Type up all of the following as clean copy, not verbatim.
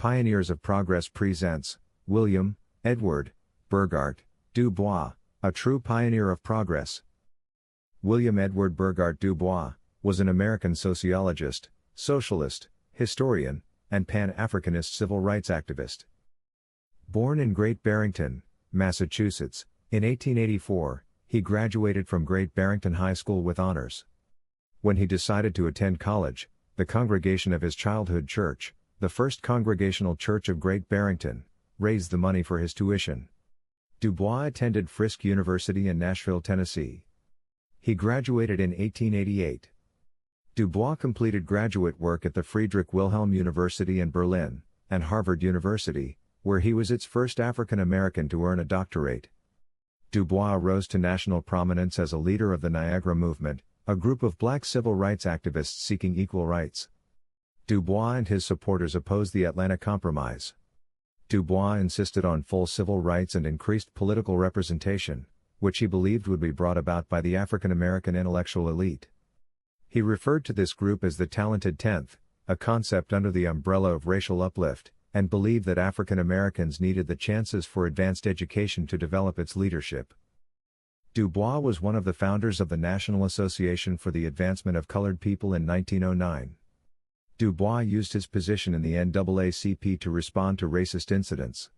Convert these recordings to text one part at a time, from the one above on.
Pioneers of Progress presents William Edward Burghardt Du Bois, a true pioneer of progress. William Edward Burghardt Du Bois was an American sociologist, socialist, historian, and Pan-Africanist civil rights activist. Born in Great Barrington, Massachusetts, in 1884, he graduated from Great Barrington High School with honors. When he decided to attend college, the congregation of his childhood church, the First Congregational Church of Great Barrington, raised the money for his tuition. Du Bois attended Fisk University in Nashville, Tennessee. He graduated in 1888. Du Bois completed graduate work at the Friedrich Wilhelm University in Berlin, and Harvard University, where he was its first African American to earn a doctorate. Du Bois rose to national prominence as a leader of the Niagara Movement, a group of black civil rights activists seeking equal rights. Du Bois and his supporters opposed the Atlanta Compromise. Du Bois insisted on full civil rights and increased political representation, which he believed would be brought about by the African American intellectual elite. He referred to this group as the Talented Tenth, a concept under the umbrella of racial uplift, and believed that African Americans needed the chances for advanced education to develop its leadership. Du Bois was one of the founders of the National Association for the Advancement of Colored People in 1909. Du Bois used his position in the NAACP to respond to racist incidents.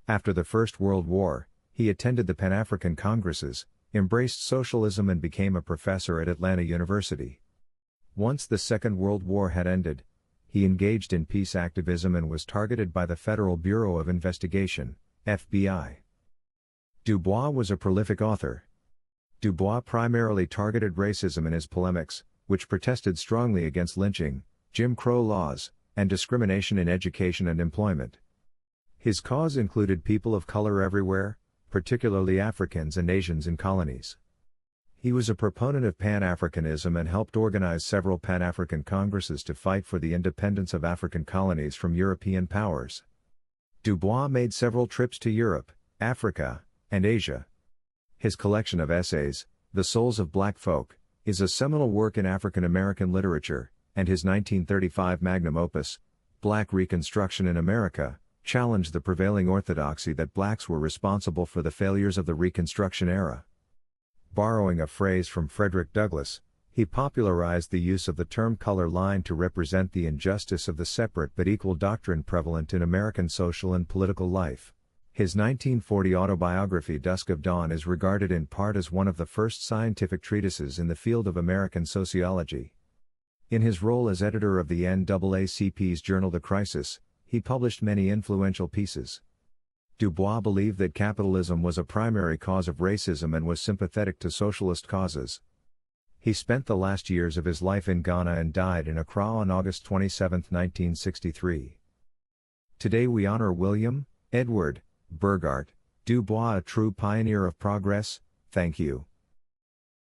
After the First World War, he attended the Pan-African Congresses, embraced socialism and became a professor at Atlanta University. Once the Second World War had ended, he engaged in peace activism and was targeted by the Federal Bureau of Investigation, FBI. Du Bois was a prolific author. Du Bois primarily targeted racism in his polemics, which protested strongly against lynching, Jim Crow laws, and discrimination in education and employment. His cause included people of color everywhere, particularly Africans and Asians in colonies. He was a proponent of Pan-Africanism and helped organize several Pan-African congresses to fight for the independence of African colonies from European powers. Du Bois made several trips to Europe, Africa, and Asia. His collection of essays, The Souls of Black Folk, is a seminal work in African American literature, and his 1935 magnum opus, Black Reconstruction in America, challenged the prevailing orthodoxy that blacks were responsible for the failures of the Reconstruction era. Borrowing a phrase from Frederick Douglass, he popularized the use of the term color line to represent the injustice of the separate but equal doctrine prevalent in American social and political life. His 1940 autobiography Dusk of Dawn is regarded in part as one of the first scientific treatises in the field of American sociology. In his role as editor of the NAACP's journal The Crisis, he published many influential pieces. Du Bois believed that capitalism was a primary cause of racism and was sympathetic to socialist causes. He spent the last years of his life in Ghana and died in Accra on August 27, 1963. Today we honor William Edward Burghardt Du Bois, a true pioneer of progress. Thank you.